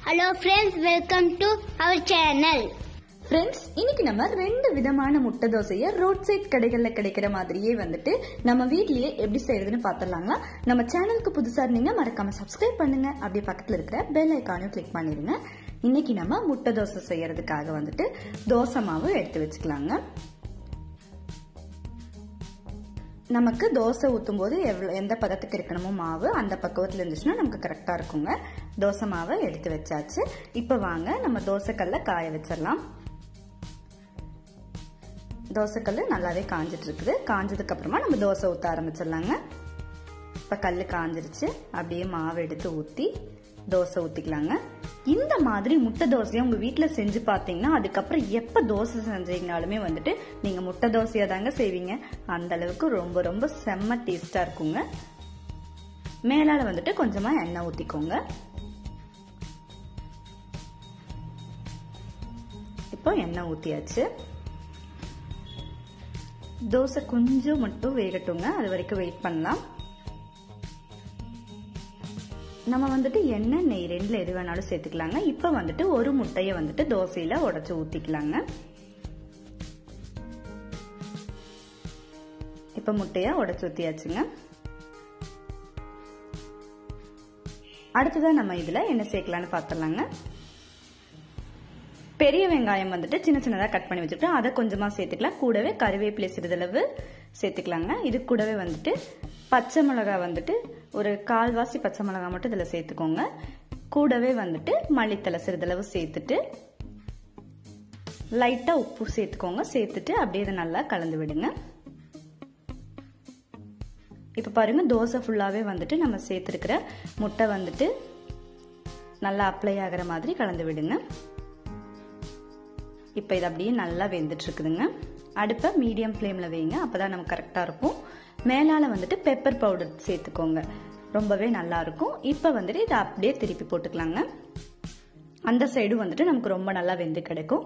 Hello friends, welcome to our channel. Friends, இன்னைக்கு நம்ம ரெண்டு விதமான முட்டை தோசையை ரோட் சைட் கடைகள்ல கிடைக்கிற மாதிரியே வந்துட்டு நம்ம வீட்லயே எப்படி செய்யறதுன்னு பார்த்தலாங்க. நம்ம சேனலுக்கு புதுசா இருந்தீங்க மறக்காம சப்ஸ்கிரைப் பண்ணுங்க. அப்படியே பக்கத்துல இருக்கிற பெல் ஐகானையும் கிளிக் பண்ணிருங்க. இன்னைக்கு நம்ம முட்டை தோசை செய்யறதுக்காக வந்துட்டு தோசை மாவு எடுத்து வச்சுக்கலாங்க. நமக்கு தோசை ஊத்தும் போது எந்த பதத்துக்கு இருக்கணுமோ மாவு அந்த பக்குவத்துல இருந்துச்சுன்னா நமக்கு கரெக்டா இருக்குங்க. தோசை மாவை எடுத்து வச்சாச்சு. இப்ப வாங்க நம்ம தோசைக்கல்ல காய வச்சிடலாம். தோசைக்கல் நல்லாவே காஞ்சிட்டு இருக்குது. காஞ்சதுக்கு அப்புறமா நம்ம தோசை ஊத்த ஆரம்பிச்சிடலாங்க. இப்ப கல்லு காஞ்சிருச்சு. அப்படியே மாவு எடுத்து ஊத்தி தோசை ஊத்திக்கலாங்க. இந்த மாதிரி முட்டை தோசையை உங்க வீட்டுல செஞ்சு பாத்தீங்கன்னா அதுக்கப்புறம் எப்ப தோசை செஞ்சீங்கனாலுமே வந்துட்டு நீங்க முட்டை தோசையா தாங்க செய்வீங்க. அந்த அளவுக்கு ரொம்ப ரொம்ப செம்ம டேஸ்டா இருக்குங்க. மேலால வந்துட்டு கொஞ்சமா எண்ணெய் ஊத்திக்கோங்க. இப்போ எண்ணெய் ஊத்தியாச்சு. தோசை கொஞ்சம் மட்டும் வேகட்டுங்க. அது வரைக்கும் வெயிட் பண்ணலாம். நம்ம வந்துட்டு எண்ணெய் நெய் ரெண்டுல எது வேணாலும் சேர்த்துக்கலாங்க. இப்ப வந்துட்டு ஒரு முட்டைய வந்துட்டு தோசையில உடைச்சு ஊத்திக்கலாங்க. இப்ப முட்டைய உடைச்சு ஊத்தியாச்சுங்க. அடுத்ததான் நம்ம இதுல என்ன சேர்க்கலாம்னு பாத்திரலாங்க. பெரிய வெங்காயம் வந்துட்டு சின்ன சின்னதா கட் பண்ணி வச்சுட்டு அதை கொஞ்சமா சேர்த்துக்கலாம். கூடவே கருவேப்பிலை சிறிதளவு சேர்த்துக்கலாங்க. இது கூடவே வந்துட்டு பச்சை மிளகாய் வந்துட்டு ஒரு கால்வாசி பச்சை மிளகாய் மட்டும் இதுல சேர்த்துக்கோங்க. கூடவே வந்துட்டு மல்லித்தலை சிறிதளவு சேர்த்துட்டு லைட்டா உப்பு சேர்த்துக்கோங்க. சேர்த்துட்டு அப்படியே இதை நல்லா கலந்து விடுங்க. இப்ப பாருங்க தோசை ஃபுல்லாவே வந்துட்டு நம்ம சேர்த்திருக்கிற முட்டை வந்துட்டு நல்லா அப்ளை ஆகிற மாதிரி கலந்து விடுங்க. இப்ப இது அப்படியே நல்லா வெந்துட்டு இருக்குதுங்க. அடுப்பை மீடியம் ஃப்ளேம்ல வைங்க. அப்பதான் நமக்கு கரெக்டா இருக்கும். மேலால வந்துட்டு பெப்பர் பவுடர் சேர்த்துக்கோங்க. ரொம்பவே நல்லா இருக்கும். இப்ப வந்துட்டு இதை அப்படியே திருப்பி போட்டுக்கலாங்க. அந்த சைடும் வந்துட்டு நமக்கு ரொம்ப நல்லா வெந்து கிடைக்கும்.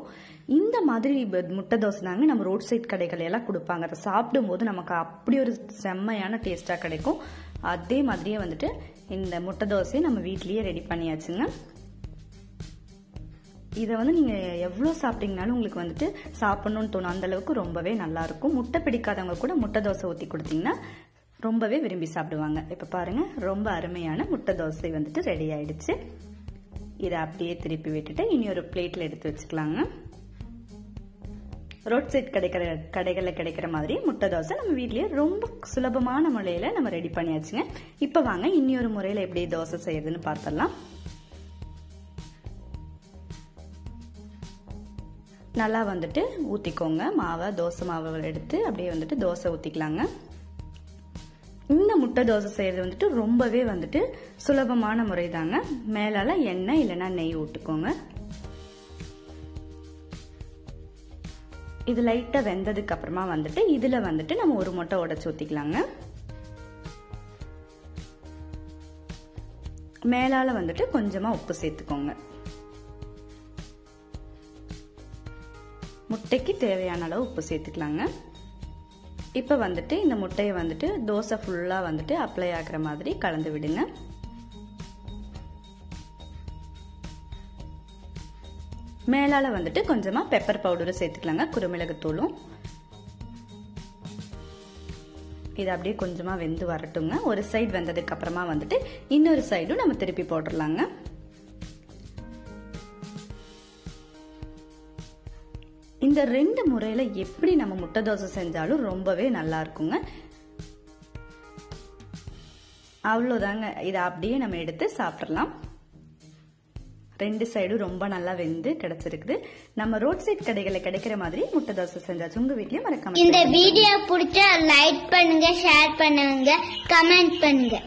இந்த மாதிரி முட்டை தோசை தாங்க நம்ம ரோட் சைட் கடைகள் எல்லாம் கொடுப்பாங்க. அதை சாப்பிடும் போது நமக்கு அப்படி ஒரு செம்மையான டேஸ்டா கிடைக்கும். அதே மாதிரியே வந்துட்டு இந்த முட்டை தோசையை நம்ம வீட்லயே ரெடி பண்ணியாச்சுங்க. இதை வந்து நீங்க எவ்வளவு சாப்பிட்டீங்கனாலும் உங்களுக்கு வந்துட்டு சாப்பிடணும்னு தோணும். அந்த அளவுக்கு ரொம்பவே நல்லா இருக்கும். முட்டை பிடிக்காதவங்க கூட முட்டை தோசை ஊத்தி கொடுத்தீங்கன்னா ரொம்பவே விரும்பி சாப்பிடுவாங்க. இப்ப பாருங்க ரொம்ப அருமையான முட்டை தோசை வந்துட்டு ரெடி ஆயிடுச்சு. இதை அப்படியே திருப்பி விட்டுட்டு இனி ஒரு பிளேட்ல எடுத்து வச்சுக்கலாங்க. ரோட் சைட் கடைகள்ல கிடைக்கிற மாதிரி முட்டை தோசை நம்ம வீட்லயே ரொம்ப சுலபமான முறையில நம்ம ரெடி பண்ணியாச்சுங்க. இப்ப வாங்க இனி ஒரு முறையில எப்படி தோசை செய்யறதுன்னு பார்த்தலாம். நல்லா வந்துட்டு ஊத்திக்கோங்க. மாவை தோசை மாவை எடுத்து அப்படியே வந்துட்டு தோசை ஊத்திக்கலாங்க. இந்த முட்டை தோசை செய்யறது வந்துட்டு ரொம்பவே வந்துட்டு சுலபமான முறை தாங்க. மேலால எண்ணெய் இல்லைன்னா நெய் ஊட்டுக்கோங்க. இது லைட்டா வெந்ததுக்கு அப்புறமா வந்துட்டு இதுல வந்துட்டு நம்ம ஒரு முட்டை உடைச்சு ஊத்திக்கலாங்க. மேலால வந்துட்டு கொஞ்சமா உப்பு சேர்த்துக்கோங்க. முட்டைக்கு தேவையான அளவு உப்பு சேர்த்துக்கலாங்க. இப்ப வந்துட்டு இந்த முட்டையை வந்துட்டு தோசை ஃபுல்லா வந்துட்டு அப்ளை ஆகிற மாதிரி கலந்து விடுங்க. மேலால வந்துட்டு கொஞ்சமா பெப்பர் பவுடரும் சேர்த்துக்கலாங்க. குறுமிளகு தூளும். இது அப்படியே கொஞ்சமா வெந்து வரட்டுங்க. ஒரு சைடு வெந்ததுக்கு அப்புறமா வந்துட்டு இன்னொரு சைடும் நம்ம திருப்பி போட்டுடலாங்க. இந்த ரெண்டு முறையில எப்படி நம்ம முட்டை தோசை செஞ்சாலும் ரொம்பவே நல்லா இருக்குங்க. அவ்வளவுதாங்க. இதை அப்படியே நம்ம எடுத்து சாப்பிடலாம். ரெண்டு சைடும் ரொம்ப நல்லா வெந்து கிடைச்சிருக்குது. நம்ம ரோட் சைட் கடைகளை கிடைக்கிற மாதிரி முட்டை தோசை செஞ்சாச்சு. உங்க வீட்லயே மறக்காம இந்த வீடியோ பிடிச்சா லைக் பண்ணுங்க, ஷேர் பண்ணுங்க, கமெண்ட் பண்ணுங்க.